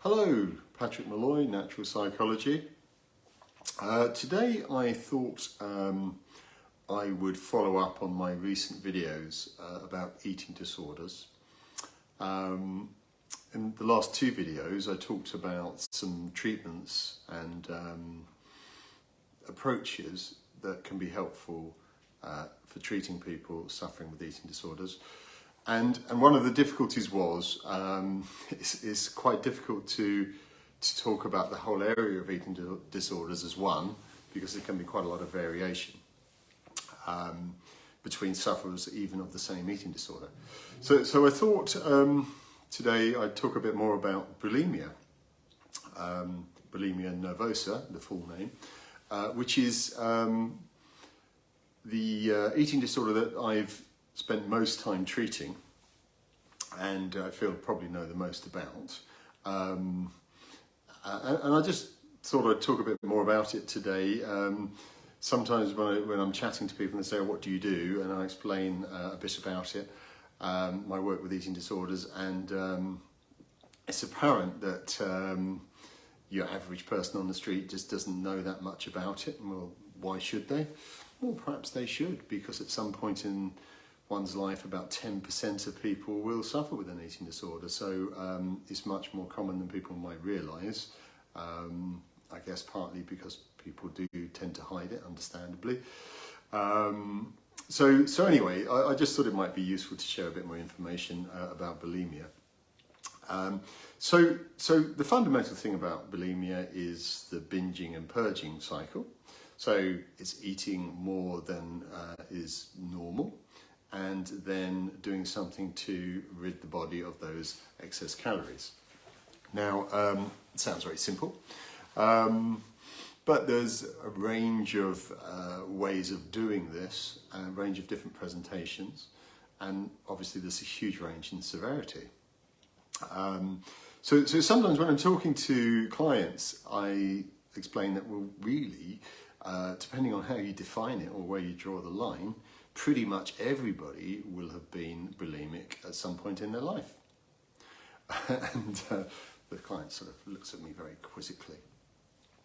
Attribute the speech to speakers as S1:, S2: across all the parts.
S1: Hello, Patrick Molloy, Natural Psychology. Today I thought I would follow up on my recent videos about eating disorders. In the last two videos I talked about some treatments and approaches that can be helpful for treating people suffering with eating disorders. And one of the difficulties was it's quite difficult to talk about the whole area of eating disorders as one, because there can be quite a lot of variation between sufferers even of the same eating disorder. So I thought today I'd talk a bit more about bulimia, Bulimia Nervosa, the full name, which is the eating disorder that I've spent most time treating and I feel probably know the most about. And I just thought I'd talk a bit more about it today. Sometimes when I'm chatting to people and they say, what do you do? And I explain a bit about it, my work with eating disorders, and it's apparent that your average person on the street just doesn't know that much about it. Well, why should they? Well, perhaps they should, because at some point in one's life about 10% of people will suffer with an eating disorder, so it's much more common than people might realise. I guess partly because people do tend to hide it, understandably. So anyway, I just thought it might be useful to share a bit more information about bulimia. So the fundamental thing about bulimia is the binging and purging cycle. So it's eating more than is normal, and then doing something to rid the body of those excess calories. Now, it sounds very simple, but there's a range of ways of doing this, a range of different presentations, and obviously there's a huge range in severity. So sometimes when I'm talking to clients, I explain that, well, really, depending on how you define it or where you draw the line, pretty much everybody will have been bulimic at some point in their life. And the client sort of looks at me very quizzically.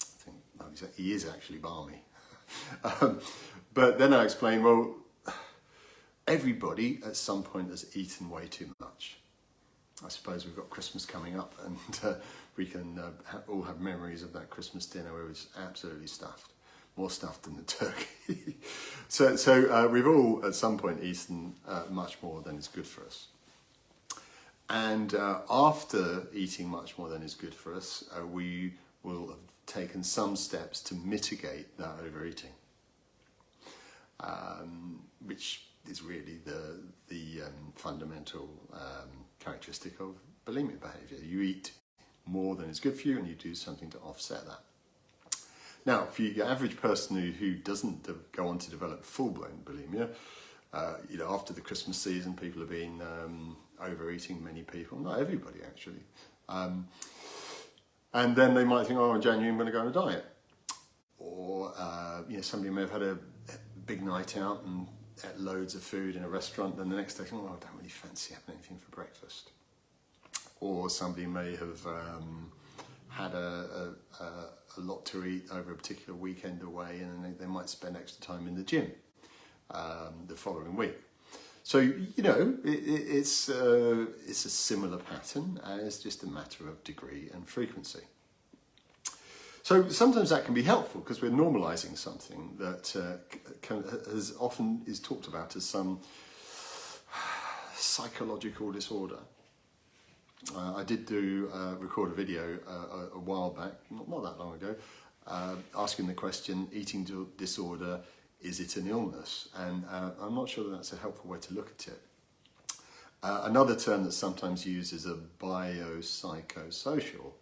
S1: I think, oh, he is actually balmy. But then I explain, well, everybody at some point has eaten way too much. I suppose we've got Christmas coming up, and we can all have memories of that Christmas dinner where it was absolutely stuffed. More stuffed than the turkey. So we've all at some point eaten much more than is good for us. And after eating much more than is good for us, we will have taken some steps to mitigate that overeating, which is really the fundamental characteristic of bulimic behaviour. You eat more than is good for you, and you do something to offset that. Now, for your average person who doesn't go on to develop full-blown bulimia, after the Christmas season, people have been overeating, many people, not everybody actually. And then they might think, oh, in January I'm going to go on a diet. Or, somebody may have had a big night out and ate loads of food in a restaurant, then the next day, oh, I don't really fancy having anything for breakfast. Or somebody may have had a lot to eat over a particular weekend away, and then they might spend extra time in the gym the following week. So, it's a similar pattern, and it's just a matter of degree and frequency. So sometimes that can be helpful because we're normalising something that often is talked about as some psychological disorder. I did record a video a while back, not that long ago, asking the question, eating disorder, is it an illness? And I'm not sure that that's a helpful way to look at it. Another term that's sometimes used is a biopsychosocial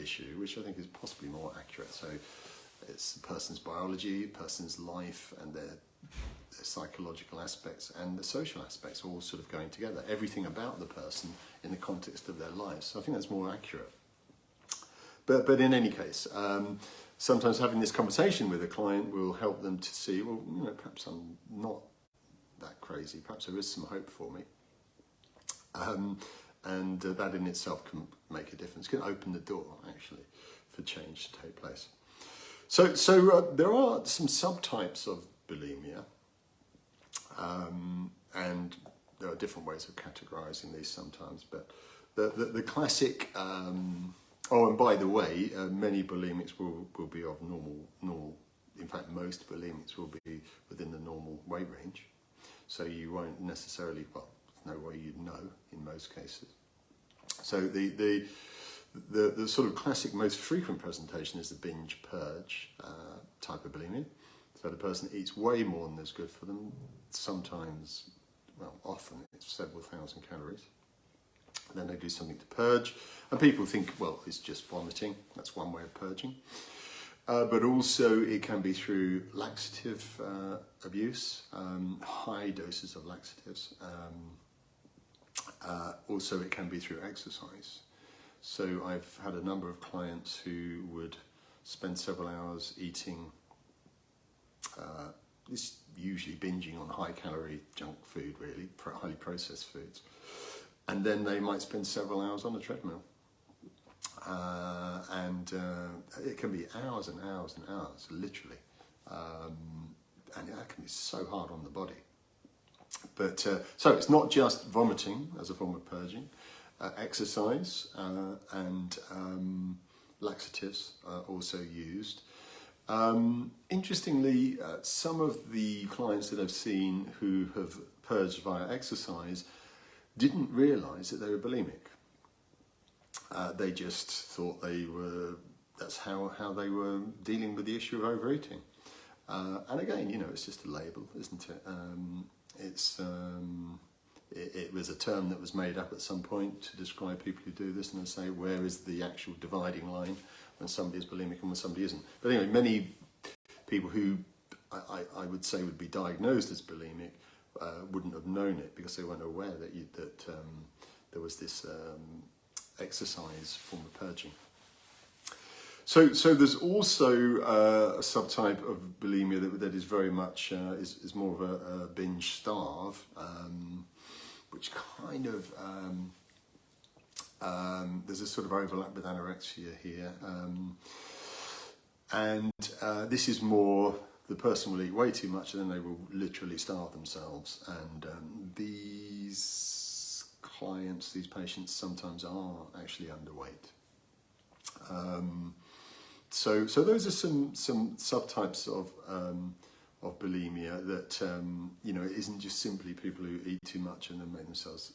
S1: issue, which I think is possibly more accurate. So it's the person's biology, person's life, and their psychological aspects and the social aspects all sort of going together. Everything about the person in the context of their lives. So I think that's more accurate. But in any case, sometimes having this conversation with a client will help them to see, well, perhaps I'm not that crazy. Perhaps there is some hope for me. and that in itself can make a difference, can open the door actually for change to take place. So there are some subtypes of bulimia, and there are different ways of categorizing these sometimes, but the classic, oh, and by the way, many bulimics will be of normal, in fact most bulimics will be within the normal weight range, so you won't necessarily, well, there's no way you'd know in most cases. So the sort of classic, most frequent presentation is the binge purge type of bulimia. So the person eats way more than is good for them. Sometimes, well, often it's several thousand calories. And then they do something to purge, and people think, well, it's just vomiting. That's one way of purging. But also it can be through laxative abuse, high doses of laxatives. Also it can be through exercise. So I've had a number of clients who would spend several hours eating, this usually binging on high calorie junk food, really, highly processed foods. And then they might spend several hours on a treadmill. And it can be hours and hours and hours, literally. And that can be so hard on the body. But so it's not just vomiting as a form of purging. Exercise and laxatives are also used. Interestingly, some of the clients that I've seen who have purged via exercise didn't realise that they were bulimic. They just thought that's how they were dealing with the issue of overeating. And again, it's just a label, isn't it? It was a term that was made up at some point to describe people who do this, and they say, where is the actual dividing line when somebody is bulimic and when somebody isn't? But anyway, many people who I would say would be diagnosed as bulimic wouldn't have known it because they weren't aware that there was this exercise form of purging. So there's also a subtype of bulimia that is very much is more of a binge starve, which kind of there's a sort of overlap with anorexia here, and this is more the person will eat way too much and then they will literally starve themselves, and these clients, these patients sometimes are actually underweight. So those are some subtypes of bulimia that it isn't just simply people who eat too much and then make themselves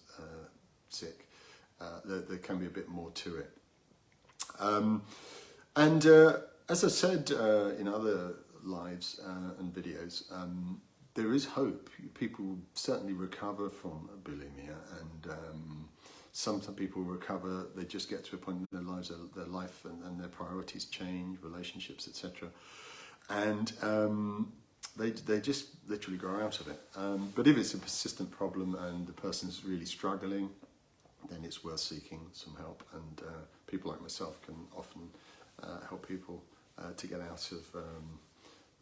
S1: sick. There can be a bit more to it. And as I said in other lives and videos, there is hope. People certainly recover from bulimia, and some people recover. They just get to a point in their lives, their life and their priorities change, relationships, etc. And they just literally grow out of it. But if it's a persistent problem and the person's really struggling, then it's worth seeking some help. And people like myself can often help people to get out of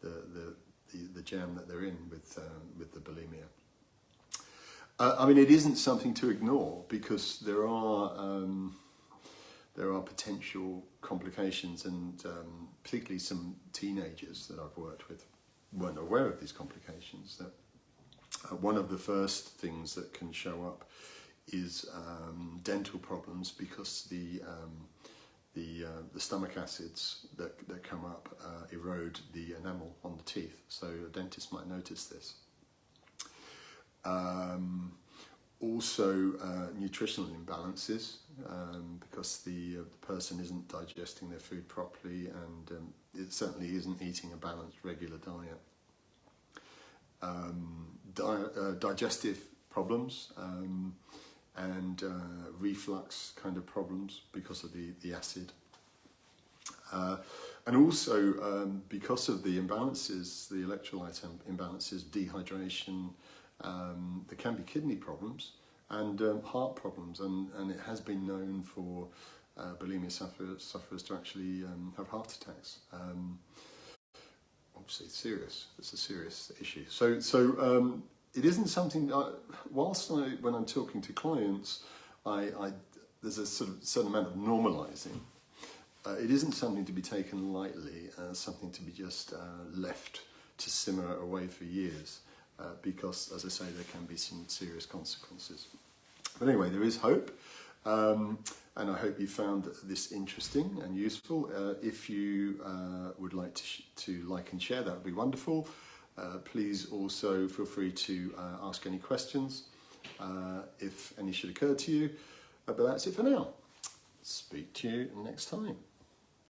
S1: the jam that they're in with the bulimia. I mean, it isn't something to ignore because there are potential complications, and particularly some teenagers that I've worked with weren't aware of these complications. That one of the first things that can show up is dental problems, because the stomach acids that come up erode the enamel on the teeth. So a dentist might notice this. Also nutritional imbalances, because the person isn't digesting their food properly, and it certainly isn't eating a balanced regular diet. Digestive problems and reflux kind of problems because of the acid. And also because of the imbalances, the electrolyte imbalances, dehydration, there can be kidney problems and heart problems, and it has been known for bulimia sufferers to actually have heart attacks. Obviously it's a serious issue. So it isn't something, when I'm talking to clients, there's a sort of certain amount of normalising. It isn't something to be taken lightly, something to be just left to simmer away for years, because, as I say, there can be some serious consequences. But anyway, there is hope, and I hope you found this interesting and useful. If you would like to like and share, that would be wonderful. Please also feel free to ask any questions if any should occur to you. But that's it for now. Speak to you next time.